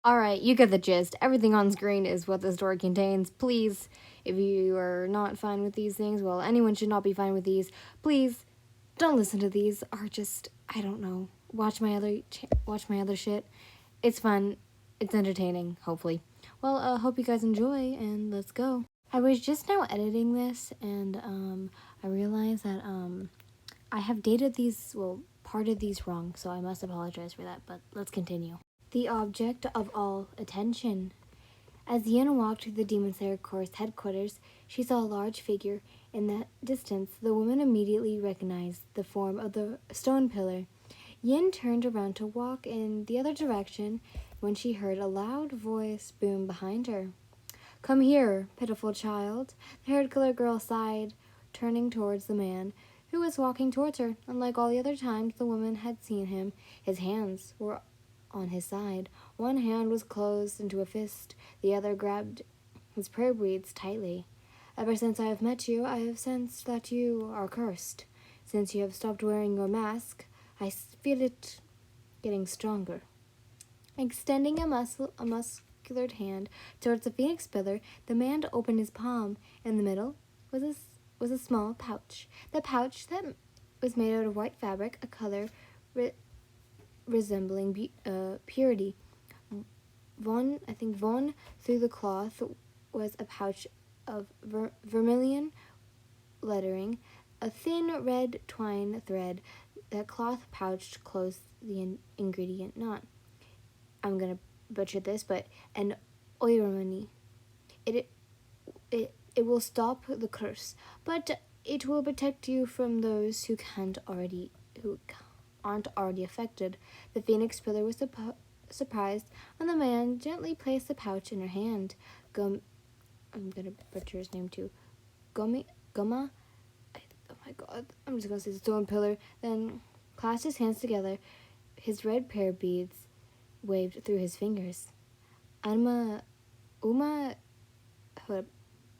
Alright, you get the gist. Everything on screen is what the story contains. Please, if you are not fine with these things, well, anyone should not be fine with these. Please, don't listen to these, or just, I don't know, watch my other shit. It's fun. It's entertaining, hopefully. Well, hope you guys enjoy, and let's go. I was just now editing this, and, I realized that, I have dated these, well, parted these wrong, so I must apologize for that, but let's continue. The object of all attention. As Yin walked to the Demon Slayer Corps headquarters, she saw a large figure in the distance. The woman immediately recognized the form of the stone pillar. Yin turned around to walk in the other direction when she heard a loud voice boom behind her. "Come here, pitiful child," the hair-colored girl sighed, turning towards the man, who was walking towards her. Unlike all the other times the woman had seen him, his hands were on his side. One hand was closed into a fist, the other grabbed his prayer beads tightly. "Ever since I have met you, I have sensed that you are cursed. Since you have stopped wearing your mask, I feel it getting stronger." Extending a muscular hand towards the phoenix pillar, the man opened his palm. In the middle was a small pouch. The pouch that was made out of white fabric, a color resembling purity. Von through the cloth was a pouch of vermilion lettering, a thin red twine thread. The cloth pouch closed the ingredient knot. I'm gonna butcher this, but an oiromani. It will stop the curse, but it will protect you from those who aren't already affected. The phoenix pillar was surprised when the man gently placed the pouch in her hand. I'm gonna butcher his name too. Goma. Oh my god! I'm just gonna say the stone pillar. Then clasped his hands together. His red prayer beads waved through his fingers. Anima, Uma,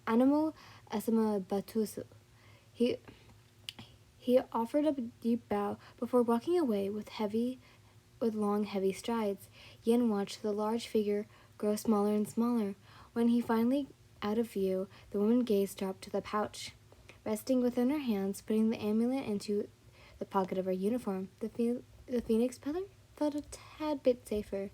Animal Asama Batusu. He offered a deep bow before walking away with long, heavy strides. Yin watched the large figure grow smaller and smaller. When he finally out of view, the woman's gaze dropped to the pouch, resting within her hands, putting the amulet into the pocket of her uniform. The phoenix pillar felt a tad bit safer.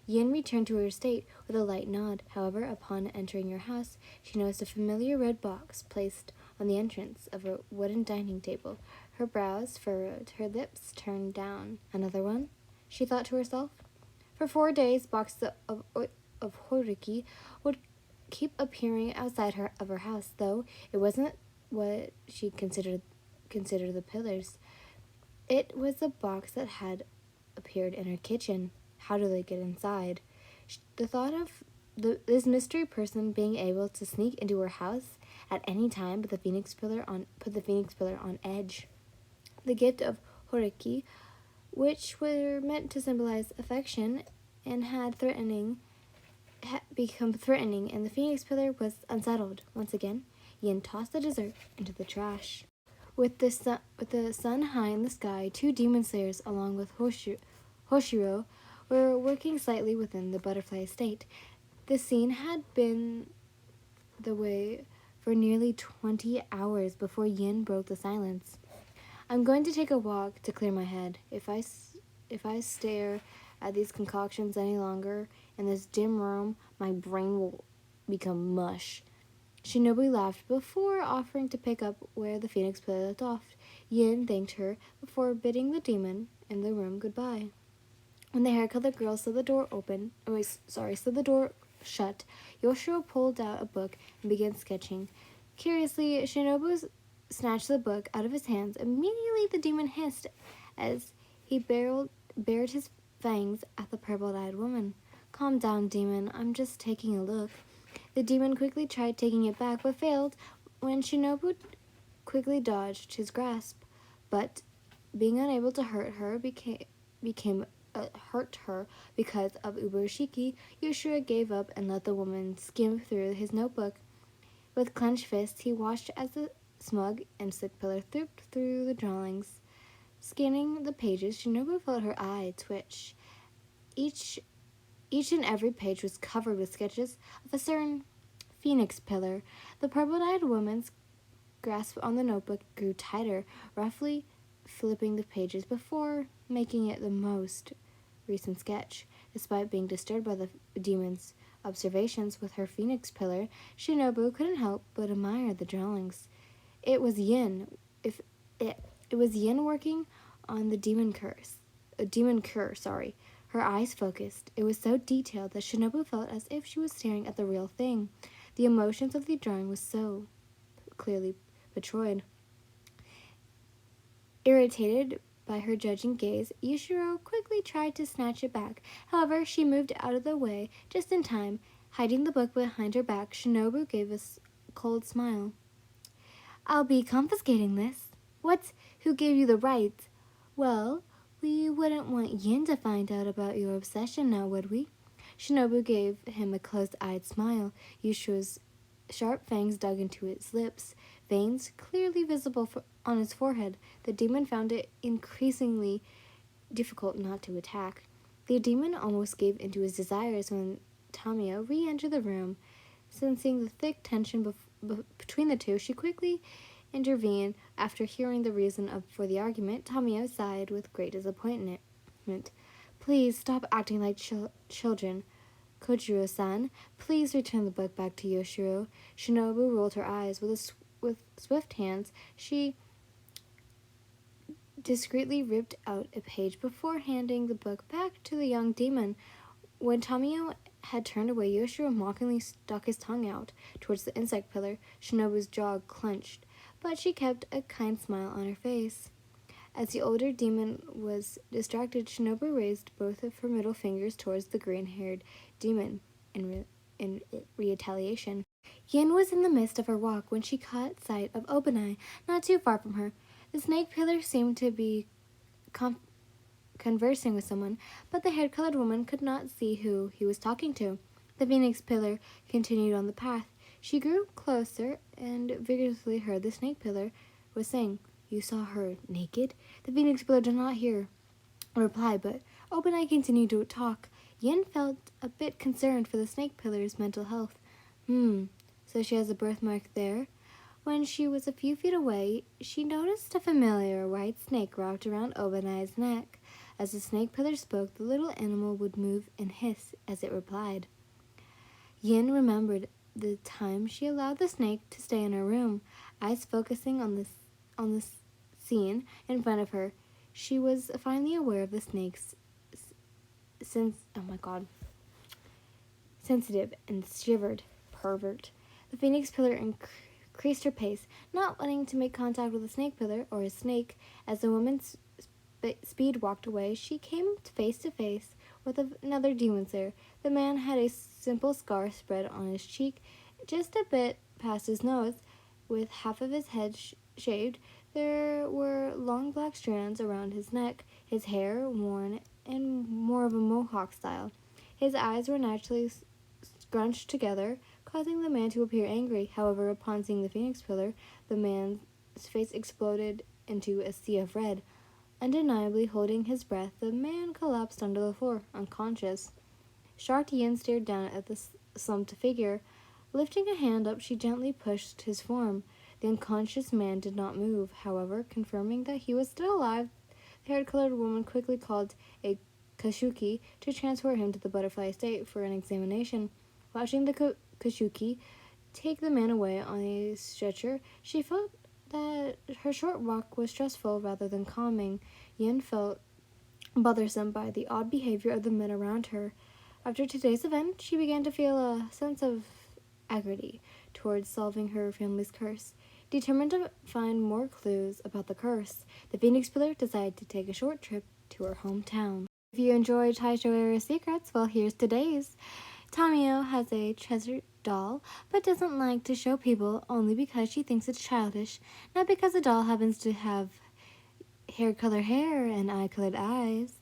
Yin returned to her state with a light nod. However, upon entering her house, she noticed a familiar red box placed on the entrance of a wooden dining table. Her brows furrowed, her lips turned down. "Another one?" she thought to herself. For 4 days, boxes of horiki would keep appearing outside of her house, though it wasn't what she considered the pillars. It was a box that had appeared in her kitchen. How do they get inside? The thought of this mystery person being able to sneak into her house at any time put the phoenix pillar on edge. The gift of horiki, which were meant to symbolize affection and had become threatening, and the phoenix pillar was unsettled. Once again, Yin tossed the dessert into the trash. With the sun high in the sky, two demon slayers, along with Hoshiro, were working slightly within the butterfly estate. The scene had been the way for nearly 20 hours before Yin broke the silence. "I'm going to take a walk to clear my head. If I stare at these concoctions any longer in this dim room, my brain will become mush." Shinobu laughed before offering to pick up where the phoenix pillar left off. Yin thanked her before bidding the demon in the room goodbye. When the hair-colored girl saw the door shut, Yoshiro pulled out a book and began sketching. Curiously, Shinobu snatched the book out of his hands. Immediately the demon hissed as he bared his fangs at the purple-eyed woman. "Calm down, demon. I'm just taking a look." The demon quickly tried taking it back, but failed when Shinobu quickly dodged his grasp. But being unable to hurt her because of Uburushiki, Yoshiro gave up and let the woman skim through his notebook. With clenched fists, he watched as the smug and slick pillar trooped through the drawings. Scanning the pages, Shinobu felt her eye twitch. Each Each and every page was covered with sketches of a certain phoenix pillar. The purple-eyed woman's grasp on the notebook grew tighter, roughly flipping the pages before making it the most recent sketch. Despite being disturbed by the demon's observations with her phoenix pillar, Shinobu couldn't help but admire the drawings. It was Yin. If it was Yin working on the demon curse. A demon cure, sorry. Her eyes focused. It was so detailed that Shinobu felt as if she was staring at the real thing. The emotions of the drawing was so clearly portrayed. Irritated by her judging gaze, Yushiro quickly tried to snatch it back. However, she moved out of the way just in time. Hiding the book behind her back, Shinobu gave a cold smile. I'll be confiscating this. What? Who gave you the right? Well, we wouldn't want Yin to find out about your obsession now, would we? Shinobu gave him a closed-eyed smile. Yushiro's sharp fangs dug into his lips, veins clearly visible on his forehead. The demon found it increasingly difficult not to attack. The demon almost gave into his desires when Tamio re-entered the room. Sensing the thick tension between the two, she quickly intervened. After hearing the reason for the argument, Tamio sighed with great disappointment. Please stop acting like children. Kojiro-san, please return the book back to Yoshiro. Shinobu rolled her eyes. With swift hands, she discreetly ripped out a page before handing the book back to the young demon. When Tamio had turned away, Yoshiro mockingly stuck his tongue out towards the insect pillar. Shinobu's jaw clenched, but she kept a kind smile on her face. As the older demon was distracted, Shinobu raised both of her middle fingers towards the green-haired demon in retaliation. Yin was in the midst of her walk when she caught sight of Obanai, not too far from her. The snake pillar seemed to be conversing with someone, but the hair-colored woman could not see who he was talking to. The phoenix pillar continued on the path. She grew closer and vigorously heard the snake pillar was saying, "You saw her naked?" The phoenix pillar did not hear a reply, but Obanai continued to talk. Yin felt a bit concerned for the snake pillar's mental health. So she has a birthmark there? When she was a few feet away, she noticed a familiar white snake wrapped around Obanai's neck. As the snake pillar spoke, the little animal would move and hiss as it replied. Yin remembered the time she allowed the snake to stay in her room, eyes focusing on the scene in front of her. She was finally aware of the snake's sensitive and shivered. Pervert. The phoenix pillar increased her pace, not wanting to make contact with the snake pillar or a snake. As the woman's speed walked away, she came face to face with another demon slayer. The man had a simple scar spread on his cheek, just a bit past his nose. With half of his head shaved, there were long black strands around his neck, his hair worn in more of a mohawk style. His eyes were naturally scrunched together, causing the man to appear angry. However, upon seeing the phoenix pillar, the man's face exploded into a sea of red. Undeniably holding his breath, the man collapsed onto the floor, unconscious. Shocked, Yin stared down at the slumped figure. Lifting a hand up, she gently pushed his form. The unconscious man did not move. However, confirming that he was still alive, the hair-colored woman quickly called a Kashuki to transport him to the butterfly estate for an examination. Watching the Kashuki take the man away on a stretcher, she felt that her short walk was stressful rather than calming. Yin felt bothersome by the odd behavior of the men around her. After today's event, she began to feel a sense of anxiety towards solving her family's curse. Determined to find more clues about the curse, the Phoenix Pillar decided to take a short trip to her hometown. If you enjoyed Taisho Area Secrets, well, here's today's. Tamio has a treasured doll, but doesn't like to show people only because she thinks it's childish, not because the doll happens to have hair-colored hair and eye-colored eyes.